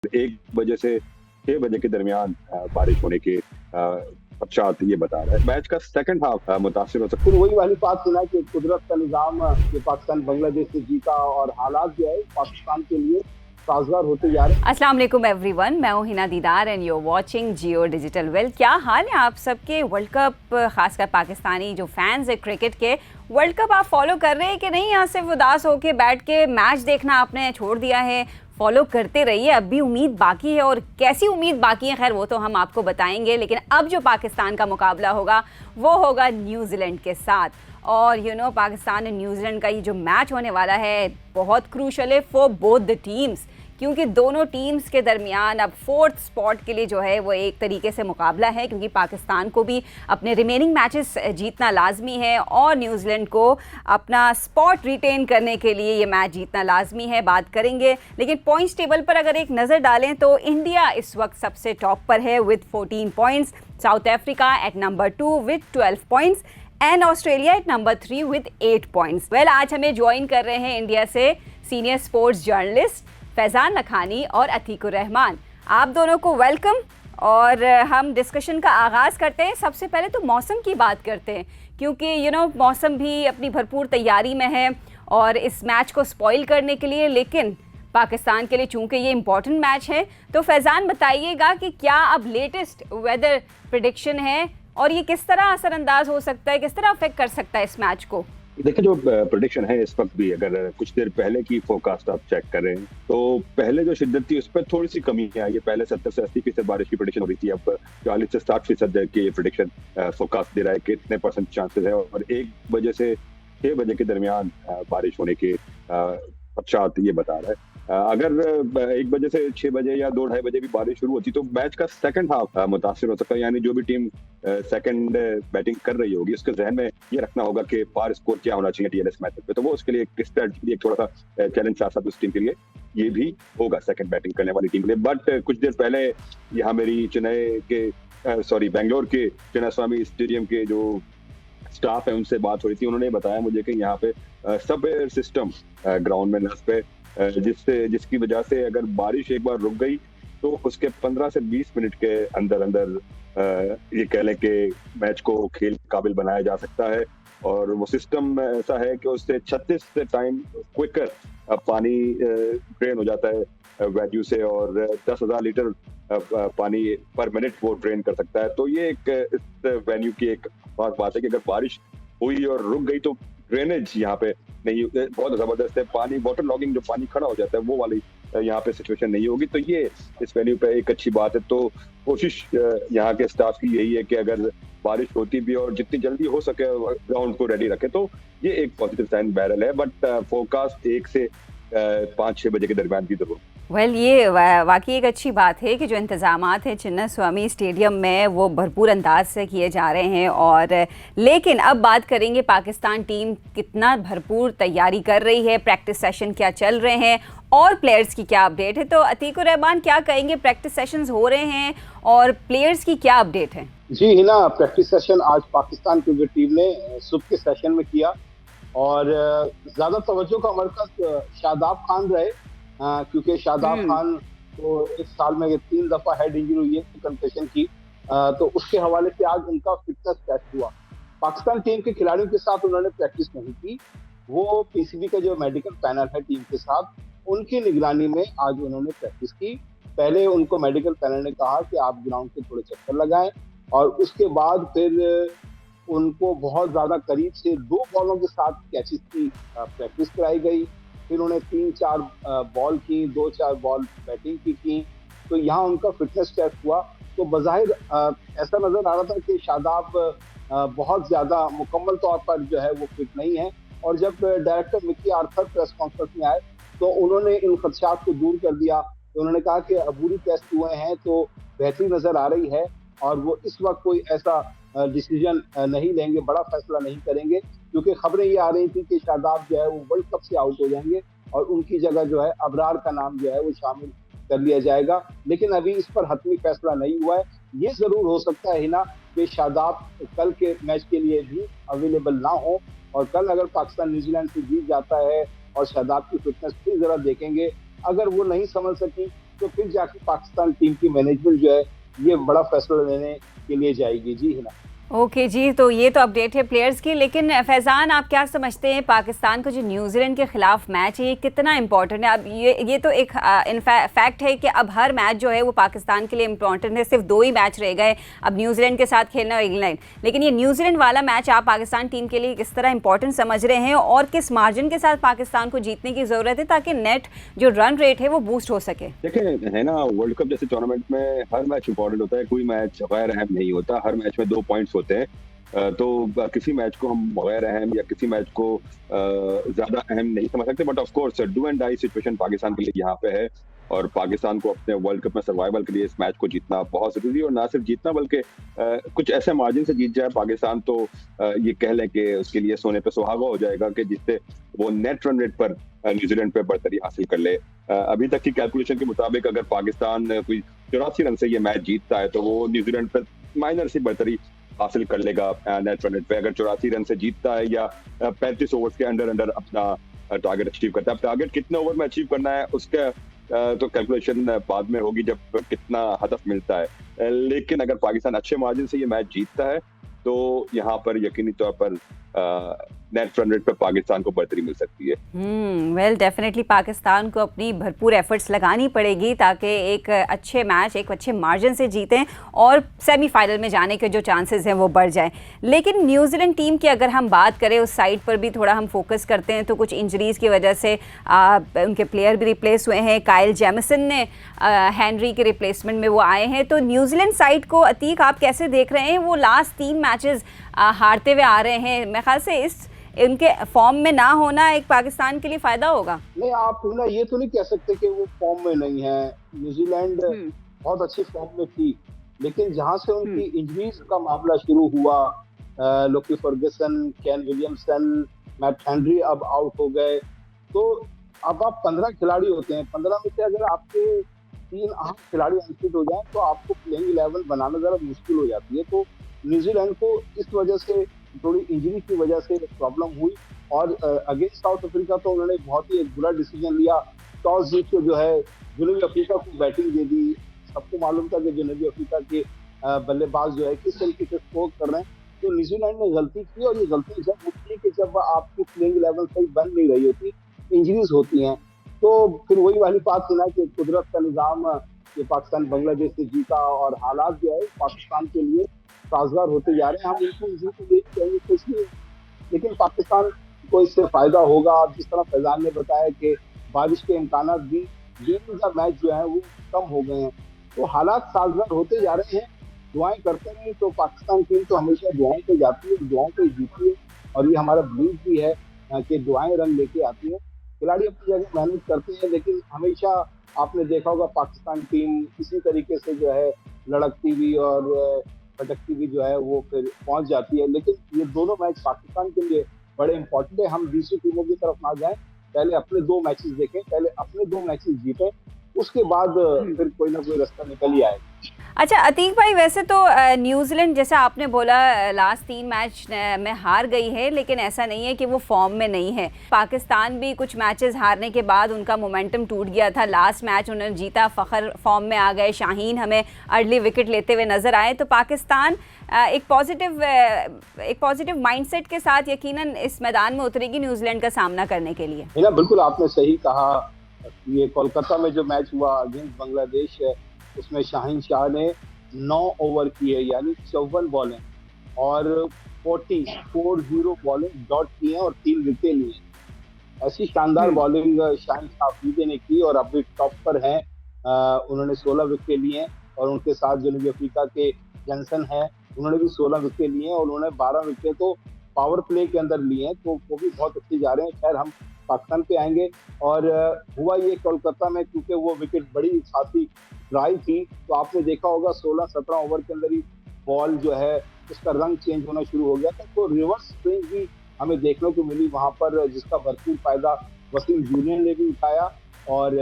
1 बजे से 6 बजे के दरमियान बारिश होने के पश्चात ये बता रहा है। मैच का सेकंड हाफ मुतासिर हो सकता फिर वही वाली बात थी ना कि कुदरत का निज़ाम जो पाकिस्तान बांग्लादेश से जीता और हालात जो है पाकिस्तान के लिए साजगार होते जा रहे हैं। अस्सलाम वालेकुम एवरीवन, मैं हूं Hina Didar and you are watching Jio digital well. क्या हाल है आप सबके? वर्ल्ड कप, खासकर पाकिस्तानी जो फैंस है क्रिकेट के, वर्ल्ड कप आप फॉलो कर रहे हैं कि नहीं? यहाँ सिर्फ उदास होके बैठ के मैच देखना आपने छोड़ दिया है? फॉलो करते रहिए, अब भी उम्मीद बाकी है। और कैसी उम्मीद बाकी है, खैर वो तो हम आपको बताएंगे। लेकिन अब जो पाकिस्तान का मुकाबला होगा वो होगा न्यूजीलैंड के साथ। और पाकिस्तान और न्यूजीलैंड का ये जो मैच होने वाला है बहुत क्रूशल है फॉर बोथ द टीम्स, क्योंकि दोनों टीम्स के दरमियान अब 4th स्पॉट के लिए जो है वो एक तरीके से मुकाबला है, क्योंकि पाकिस्तान को भी अपने रिमेनिंग मैचेस जीतना लाजमी है और न्यूजीलैंड को अपना स्पॉट रिटेन करने के लिए ये मैच जीतना लाजमी है। बात करेंगे, लेकिन पॉइंट्स टेबल पर अगर एक नज़र डालें तो इंडिया इस वक्त सबसे टॉप पर है with 14 points, South Africa at number 2 with 12 points and Australia at number 3 with 8 points. Well, आज हमें ज्वाइन कर रहे हैं इंडिया से senior sports journalist Faizan Lakhani और अतीकुर रहमान। आप दोनों को वेलकम। और हम डिस्कशन का आगाज़ करते हैं। सबसे पहले तो मौसम की बात करते हैं, क्योंकि मौसम भी अपनी भरपूर तैयारी में है और इस मैच को स्पॉइल करने के लिए, लेकिन पाकिस्तान के लिए चूँकि ये इम्पॉर्टेंट मैच है, तो फैज़ान बताइएगा कि क्या अब लेटेस्ट वेदर प्रेडिक्शन है और ये किस तरह असरअंदाज हो सकता है, किस तरह अफेक्ट कर सकता है इस मैच को? देखिए, जो प्रेडिक्शन है इस वक्त भी, अगर कुछ देर पहले की फोरकास्ट आप चेक करें तो पहले जो शिद्दत थी उस पर थोड़ी सी कमी आई है। पहले 70 से 80% बारिश की प्रेडिक्शन हो रही थी, अब 40 से 60% की प्रेडिक्शन फोरकास्ट दे रहा है कि इतने परसेंट चांसेस है। और 1 बजे से 6 बजे के दरमियान बारिश होने के पश्चात ये बता रहा है। अगर 1 बजे से 6 बजे या 2 ढाई बजे भी बारिश शुरू होती तो मैच का सेकंड हाफ मुतासिर हो सकता है। यानी जो भी टीम सेकंड बैटिंग कर रही होगी उसके जहन में ये रखना होगा कि पार स्कोर क्या होना चाहिए टीएलएस मैच पे, तो वो उसके लिए एक स्ट्रेटजी, एक थोड़ा सा चैलेंज साथ साथ उस टीम के लिए ये भी होगा, सेकंड बैटिंग करने वाली टीम के लिए। बट कुछ देर पहले यहाँ मेरी बेंगलोर के चिन्नास्वामी स्टेडियम के जो स्टाफ है उनसे बात हो रही थी। उन्होंने बताया मुझे कि यहाँ पे सब एयर सिस्टम ग्राउंड में नस्ब है, जिसकी वजह से अगर बारिश एक बार रुक गई तो उसके 15 से 20 मिनट के अंदर अंदर ये कह लें कि मैच को खेल काबिल बनाया जा सकता है। और वो सिस्टम ऐसा है कि उससे 36 से टाइम क्विकर पानी ड्रेन हो जाता है वैल्यू से, और 10,000 लीटर पानी पर मिनट वो ड्रेन कर सकता है। तो ये एक इस वेन्यू की एक बात है कि अगर बारिश हुई और रुक गई तो ड्रेनेज यहाँ पे नहीं, बहुत जबरदस्त है। पानी वाटर लॉगिंग, जो पानी खड़ा हो जाता है, वो वाली यहाँ पे सिचुएशन नहीं होगी। तो ये इस वेन्यू पे एक अच्छी बात है। तो कोशिश यहाँ के स्टाफ की यही है कि अगर बारिश होती भी और जितनी जल्दी हो सके ग्राउंड को रेडी रखे, तो ये एक पॉजिटिव साइन बैरल है। बट फोरकास्ट 1 से 5-6 बजे के दरमियान की जरूर। वेल, ये वाकई एक अच्छी बात है कि जो इंतज़ामात हैं चिन्नास्वामी स्टेडियम में वो भरपूर अंदाज से किए जा रहे हैं। और लेकिन अब बात करेंगे पाकिस्तान टीम कितना भरपूर तैयारी कर रही है, प्रैक्टिस सेशन क्या चल रहे हैं और प्लेयर्स की क्या अपडेट है। तो अतीकुर रहमान, क्या कहेंगे? प्रैक्टिस सेशंस हो रहे हैं और प्लेयर्स की क्या अपडेट है? जी हिना, प्रैक्टिस सेशन आज पाकिस्तान क्रिकेट टीम ने सुबह के सेशन में किया और ज्यादा तवज्जो का मरकज शादाब खान रहे, क्योंकि शादाब खान को इस साल में 3 दफा हेड इंजरी हुई है कंकशन की, तो उसके हवाले से आज उनका फिटनेस टेस्ट हुआ। पाकिस्तान टीम के खिलाड़ियों के साथ उन्होंने प्रैक्टिस नहीं की, वो पीसीबी का जो मेडिकल पैनल है टीम के साथ, उनकी निगरानी में आज उन्होंने प्रैक्टिस की। पहले उनको मेडिकल पैनल ने कहा कि आप ग्राउंड के थोड़े चक्कर लगाएं, और उसके बाद फिर उनको बहुत ज्यादा करीब से 2 बॉलों के साथ कैचेस की प्रैक्टिस कराई गई। फिर उन्हें 3-4 बॉल की, 2-4 बॉल बैटिंग की। तो यहाँ उनका फिटनेस टेस्ट हुआ। तो बज़ाहिर ऐसा नजर आ रहा था कि शादाब बहुत ज्यादा मुकम्मल तौर पर जो है वो फिट नहीं है। और जब director Mickey Arthur press conference में आए तो उन्होंने इन खदशात को दूर कर दिया। तो उन्होंने कहा कि अबूरी टेस्ट हुए हैं तो बेहतरी नजर आ रही है, और वो इस वक्त कोई ऐसा डिसीजन नहीं लेंगे, बड़ा फैसला नहीं करेंगे, क्योंकि खबरें ये आ रही थी कि शादाब जो है वो वर्ल्ड कप से आउट हो जाएंगे और उनकी जगह जो है अबरार का नाम जो है वो शामिल कर लिया जाएगा। लेकिन अभी इस पर हतमी फैसला नहीं हुआ है। ये जरूर हो सकता है हिना कि शादाब कल के मैच के लिए भी अवेलेबल ना हो, और कल अगर पाकिस्तान न्यूजीलैंड से जीत जाता है और शादाब की फिटनेस फिर जरा देखेंगे, अगर वो नहीं समझ सकी तो फिर जाके पाकिस्तान टीम की मैनेजमेंट जो है ये बड़ा फैसला लेने के लिए जाएगी। जी हिना। ओके जी, तो ये तो अपडेट है प्लेयर्स की, लेकिन फैज़ान आप क्या समझते हैं पाकिस्तान का जो न्यूजीलैंड के खिलाफ मैच है ये कितना इंपॉर्टेंट है? अब ये तो एक फैक्ट है कि अब हर मैच जो है वो पाकिस्तान के लिए इंपॉर्टेंट है। सिर्फ 2 ही मैच रह गए, अब न्यूजीलैंड के साथ खेलना और इंग्लैंड, लेकिन ये न्यूजीलैंड वाला मैच आप पाकिस्तान टीम के लिए किस तरह इंपॉर्टेंट समझ रहे हैं और किस मार्जिन के साथ पाकिस्तान को जीतने की ज़रूरत है ताकि नेट जो रन रेट है वो बूस्ट हो सके? देखिए है ना, वर्ल्ड कप जैसे टूर्नामेंट में हर मैच इंपॉर्टेंट होता है, कोई मैच गैर अहम नहीं होता, हर मैच में 2 पॉइंट्स होते हैं। तो किसी मैच को हम गैर अहम या किसी मैच को ज्यादा अहम नहीं समझ सकते, but of course do and die situation Pakistan के लिए यहाँ पे है और पाकिस्तान को अपने वर्ल्ड कप में सर्वाइवल के लिए इस मैच को जीतना बहुत जरूरी है। और ना सिर्फ जीतना बल्कि कुछ ऐसे मार्जिन से जीत जाए पाकिस्तान तो ये कह लें कि उसके लिए सोने पे सुहागा हो जाएगा कि जिससे वो नेट रन रेट पर न्यूजीलैंड पे बढ़तरी हासिल कर ले। अभी तक की कैलकुलेशन के मुताबिक अगर पाकिस्तान कोई 84 रन से ये मैच जीतता है तो वो न्यूजीलैंड पर माइनर सी बढ़तरी हासिल कर लेगा नेट रन रेट पे। अगर 84 रन से जीतता है या 35 ओवर्स के अंडर अपना टारगेट अचीव करता है। अब टारगेट कितने ओवर में अचीव करना है उसका तो कैलकुलेशन बाद में होगी जब कितना हदफ मिलता है, लेकिन अगर पाकिस्तान अच्छे मार्जिन से ये मैच जीतता है तो यहाँ पर यकीनी तौर पर नेट रन रेट पर पाकिस्तान को बढ़तरी मिल सकती है। वेल डेफिनेटली पाकिस्तान को अपनी भरपूर एफर्ट्स लगानी पड़ेगी ताकि एक अच्छे मैच एक अच्छे मार्जिन से जीतें और सेमीफाइनल में जाने के जो चांसेस हैं वो बढ़ जाएं। लेकिन न्यूजीलैंड टीम की अगर हम बात करें उस साइड पर भी थोड़ा हम फोकस करते हैं तो कुछ इंजरीज़ की वजह से उनके प्लेयर भी रिप्लेस हुए हैं। काइल जेमिसन ने हेनरी के रिप्लेसमेंट में वो आए हैं। तो न्यूजीलैंड साइड को अतीक आप कैसे देख रहे हैं? वो लास्ट 3 मैचेस हारते हुए आ रहे हैं, मेरे ख्याल से इस इनके फॉर्म में ना होना एक पाकिस्तान के लिए फायदा होगा। नहीं, आप ना ये तो नहीं कह सकते कि वो फॉर्म में नहीं है। न्यूजीलैंड बहुत अच्छी फॉर्म में थी, लेकिन जहां से उनकी इंजरीज का मामला शुरू हुआ, Lockie Ferguson, Kane Williamson, Matt Henry अब आउट हो गए, तो अब आप 15 खिलाड़ी होते हैं, 15 में से अगर आपके 3 अहम खिलाड़ी अनफिट हो जाए तो आपको प्लेइंग 11 बनाना जरा मुश्किल हो जाती है। तो न्यूजीलैंड को इस वजह से थोड़ी इंजरी की वजह से प्रॉब्लम हुई और अगेंस्ट साउथ अफ्रीका तो उन्होंने बहुत ही एक बुरा डिसीजन लिया। टॉस जीत के जो है जनूबी अफ्रीका को बैटिंग दे दी। सबको मालूम था कि जनूबी अफ्रीका के बल्लेबाज जो है किस तरीके से स्कोर कर रहे हैं, तो न्यूजीलैंड ने गलती की और ये गलती जब होती है कि जब आपकी प्लेइंग 11 सही बन नहीं रही होती, इंजरीज होती हैं, तो फिर वही वाली बात थी ना कि कुदरत का निज़ाम कि पाकिस्तान बांग्लादेश से जीता और हालात जो है पाकिस्तान के लिए साजगार होते जा रहे हैं। हम इनको इसी को देख चाहिए कुछ नहीं, लेकिन पाकिस्तान को इससे फायदा होगा। जिस तरह फैजान ने बताया कि बारिश के इम्कान भी गेम का मैच जो है वो कम हो गए हैं, तो हालात साजगार होते जा रहे हैं। दुआएं करते हैं तो पाकिस्तान टीम तो हमेशा दुआओं पे जाती है, दुआओं पे जीती है और ये हमारा बिलीव भी है कि दुआएं रंग लेके आती है। खिलाड़ी अपनी जगह मेहनत करते हैं, लेकिन हमेशा आपने देखा होगा पाकिस्तान टीम इसी तरीके से जो है लड़कती हुई और भटकती हुई जो है वो फिर पहुंच जाती है। लेकिन ये दोनों मैच पाकिस्तान के लिए बड़े इंपॉर्टेंट है। हम दूसरी टीमों की तरफ ना जाएं, पहले अपने 2 मैचेस देखें, पहले अपने 2 मैचेस जीतें, उसके बाद फिर कोई ना कोई रास्ता निकल ही आएगा। अच्छा अतीक भाई, वैसे तो न्यूजीलैंड जैसा आपने बोला लास्ट 3 मैच में हार गई है, लेकिन ऐसा नहीं है कि वो फॉर्म में नहीं है। पाकिस्तान भी कुछ मैचेस हारने के बाद उनका मोमेंटम टूट गया था। लास्ट मैच उन्होंने जीता, फ़खर फॉर्म में आ गए, शाहीन हमें अर्ली विकेट लेते हुए नज़र आए। तो पाकिस्तान एक पॉजिटिव माइंडसेट के साथ यकीनन इस मैदान में उतरेगी न्यूजीलैंड का सामना करने के लिए। बिल्कुल आपने सही कहा। ये कोलकाता में जो मैच हुआ अगेंस्ट बांग्लादेश, उसमें शाहीन शाह ने 9 ओवर किए, यानी 54 बॉलें और 40 बॉलिंग डॉट की हैं और 3 विकेट लिए। ऐसी शानदार बॉलिंग शाहीन शाह ने की और अभी टॉप पर हैं। उन्होंने 16 विकेट लिए और उनके साथ जनूबी अफ्रीका के जॉनसन हैं, उन्होंने भी 16 विकेट लिए और उन्होंने 12 विकेट तो पावर प्ले के अंदर लिए हैं, तो वो भी बहुत अच्छे जा रहे हैं। खैर हम पाकिस्तान पे आएंगे। और हुआ ये कोलकाता में, क्योंकि वो विकेट बड़ी खासी ड्राई थी, तो आपने देखा होगा 16-17 ओवर के अंदर ही बॉल जो है उसका रंग चेंज होना शुरू हो गया था। तो रिवर्स स्विंग भी हमें देखने को मिली वहां पर, जिसका भरपूर फायदा वसीम जूनियर ने भी उठाया और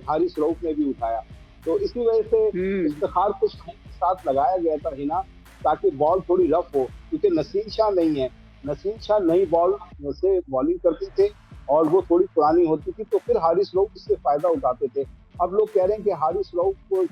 हारिस रऊफ ने भी उठाया। तो इसी वजह से इफ्तिखार को साथ लगाया गया था हिना, ताकि बॉल थोड़ी रफ हो, क्योंकि नसीम शाह नहीं है। नसीम शाह नई बॉल से बॉलिंग करते थे और वो थोड़ी पुरानी होती थी, तो फिर हारिस लोग इससे फायदा उठाते थे। अब लोग कह रहे हैं कि हारिस रऊफ को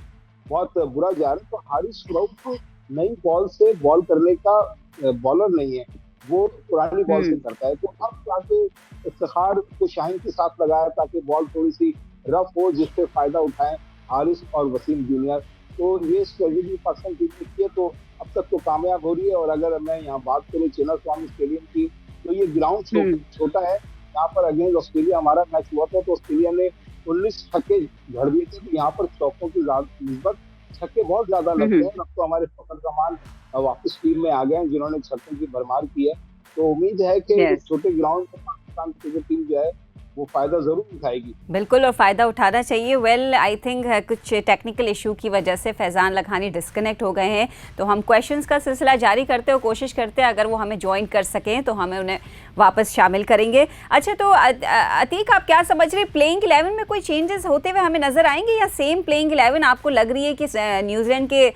बहुत बुरा जा रहा है, तो हारिस रऊफ नई बॉल से बॉल करने का बॉलर नहीं है, वो पुरानी बॉल से करता है। तो अब जाके इफ्तिखार को शाहीन के साथ लगाया ताकि बॉल थोड़ी सी रफ हो, जिससे फायदा उठाएं हारिस और वसीम जूनियर। तो ये स्ट्रेटेजी पाकिस्तान टीम ने की है, तो अब तक तो कामयाब हो रही है। और अगर मैं यहाँ बात करूँ चिन्नास्वामी स्टेडियम की, तो ये ग्राउंड छोटा है। यहाँ पर अगेंस्ट ऑस्ट्रेलिया हमारा मैच हुआ था, तो ऑस्ट्रेलिया ने 19 छक्के झड़ दिए थे। तो यहाँ पर चौकों की निस्बत छक्के बहुत ज्यादा लगते हैं। अब तो हमारे फखर जमान वापस टीम में आ गए हैं, जिन्होंने छक्कों की भरमार की है। तो उम्मीद है कि छोटे ग्राउंड में पाकिस्तान क्रिकेट टीम जो है वो फायदा जरूर उठाएगी। बिल्कुल, और फायदा उठाना चाहिए। वेल आई थिंक कुछ टेक्निकल इशू की वजह से फैजान लखानी डिस्कनेक्ट हो गए हैं, तो हम क्वेश्चंस का सिलसिला जारी करते हैं, कोशिश करते हैं अगर वो हमें ज्वाइन कर सकें तो हमें उन्हें वापस शामिल करेंगे। अच्छा, तो अतीक आप क्या समझ रहे हैं, प्लेइंग 11 में कोई चेंजेस होते हुए हमें नजर आएंगे या सेम प्लेइंग 11 आपको लग रही है कि न्यूजीलैंड के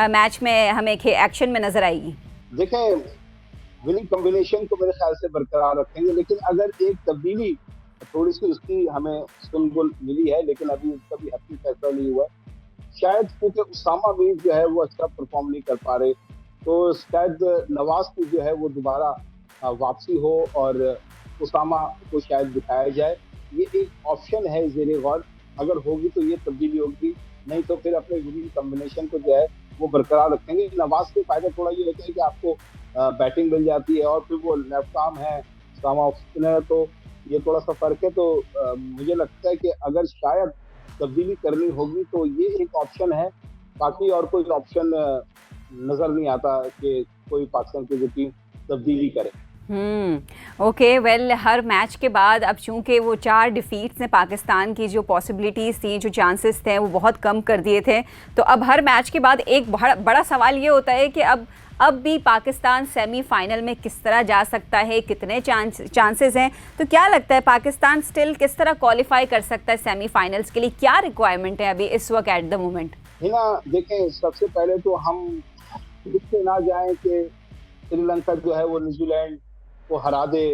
मैच में हमें एक्शन में नजर आएगी? देखें, विनिंग कॉम्बिनेशन को मेरे ख्याल से बरकरार रखेंगे, लेकिन अगर एक तब्दीली थोड़ी सी उसकी हमें सुनने मिली है, लेकिन अभी उसका भी हकीकी फैसला नहीं हुआ है। शायद क्योंकि उसामा मीर जो है वो अच्छा परफॉर्म नहीं कर पा रहे, तो शायद नवाज की जो है वो दोबारा वापसी हो और उसामा को शायद दिखाया जाए। ये एक ऑप्शन है ज़ेरे गौर, अगर होगी तो ये तब्दीली होगी, नहीं तो फिर अपने विनिंग कॉम्बिनेशन को जो है वो बरकरार रखेंगे। नवाज के फायदा थोड़ा ये होता है कि आपको बैटिंग मिल जाती है और फिर वो लेफ्ट आर्म है, उसामा ऑफ स्पिनर, तो ये थोड़ा सा फर्क है। तो मुझे लगता है कि अगर शायद तब्दीली करनी होगी तो ये एक ऑप्शन है, बाकी और कोई ऑप्शन नजर नहीं आता कि कोई पाकिस्तान की टीम तब्दीली करे। ओके, वेल हर मैच के बाद अब चूंकि वो 4 डिफीट्स ने पाकिस्तान की जो पॉसिबिलिटीज़ थी, जो चांसेस थे वो बहुत कम कर दिए थे, तो अब हर मैच के बाद एक बड़ा सवाल ये होता है कि अब भी पाकिस्तान सेमीफाइनल में किस तरह जा सकता है, कितने चांसेस हैं। तो क्या लगता है पाकिस्तान स्टिल किस तरह क्वालिफाई कर सकता है सेमीफाइनल्स के लिए, क्या रिक्वायरमेंट है अभी इस वक्त एट द मोमेंट? हिना, देखें, सबसे पहले तो हम इससे ना जाएं कि श्रीलंका जो है वो न्यूजीलैंड को हरा दे,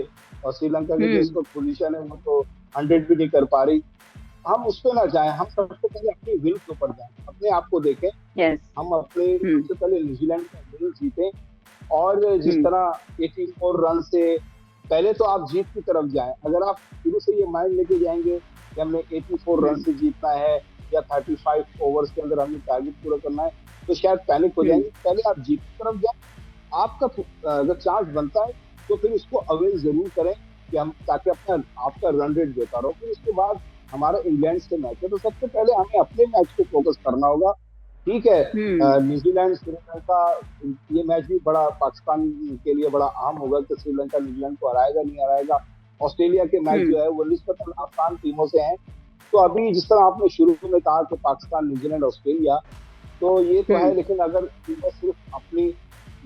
और श्रीलंका की जो पोजीशन है वो तो 100 भी नहीं कर पा रही। हम उस पर ना जाएं, हम सबसे पहले अपनी विन के ऊपर जाएं, अपने आप को देखें। हम अपने सबसे पहले न्यूजीलैंड का विन जीतें, और जिस तरह 84 रन से पहले तो आप जीत की तरफ जाएं। अगर आप शुरू से ये माइंड लेके जाएंगे कि हमने 84 रन से जीतना है या 35 ओवर्स के अंदर हमें टारगेट पूरा करना है, तो शायद पैनिक हो जाएंगे। पहले आप जीत की तरफ जाएं, आपका अगर चांस बनता है तो फिर उसको अवेल जरूर करें कि हम, ताकि आपका रन रेट देता रहो। फिर उसके बाद हमारा इंग्लैंड से मैच है, तो सबसे पहले हमें अपने मैच पे फोकस करना होगा। ठीक है, न्यूजीलैंड श्रीलंका, ये मैच भी बड़ा पाकिस्तान के लिए बड़ा अहम होगा कि श्रीलंका न्यूजीलैंड को हराएगा नहीं हराएगा। ऑस्ट्रेलिया के मैच जो है वो निस्बतन आसान टीमों से हैं। तो अभी जिस तरह आपने शुरू में कहा कि पाकिस्तान, न्यूजीलैंड, ऑस्ट्रेलिया, तो ये तो है, लेकिन अगर टीमें सिर्फ अपनी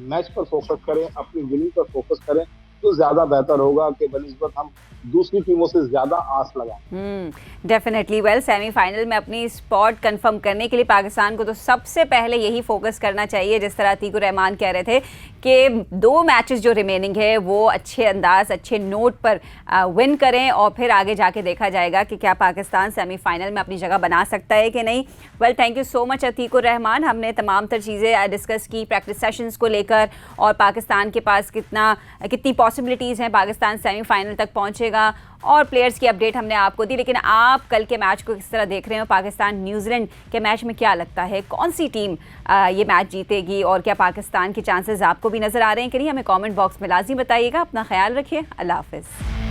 मैच पर फोकस करें, अपनी विनिंग पर फोकस करें, तो ज्यादा बेहतर होगा कि बनिस्बत हम दूसरी टीमों से ज्यादा आस लगाएं। डेफिनेटली। वेल, सेमीफाइनल में अपनी स्पॉट कंफर्म करने के लिए पाकिस्तान को तो सबसे पहले यही फोकस करना चाहिए, जिस तरह अतीकुर रहमान कह रहे थे कि 2 मैचेस जो रिमेनिंग है वो अच्छे अंदाज, अच्छे नोट पर विन करें, और फिर आगे जाके देखा जाएगा कि क्या पाकिस्तान सेमीफाइनल में अपनी जगह बना सकता है कि नहीं। Well, thank you so much Atiqur Rahman. हमने तमाम तर चीज़ें डिस्कस की प्रैक्टिस सेशंस को लेकर, और पाकिस्तान के पास कितनी पॉसिबिलिटीज़ हैं, पाकिस्तान सेमीफाइनल तक पहुँचेगा, और प्लेयर्स की अपडेट हमने आपको दी। लेकिन आप कल के मैच को किस तरह देख रहे हो, पाकिस्तान न्यूजीलैंड के मैच में क्या लगता है, कौन सी टीम ये मैच जीतेगी, और क्या पाकिस्तान के चांसेस आपको भी नज़र आ रहे हैं कि नहीं, हमें कमेंट बॉक्स में लाजमी बताइएगा। अपना ख्याल रखिए, अल्लाह हाफिज़।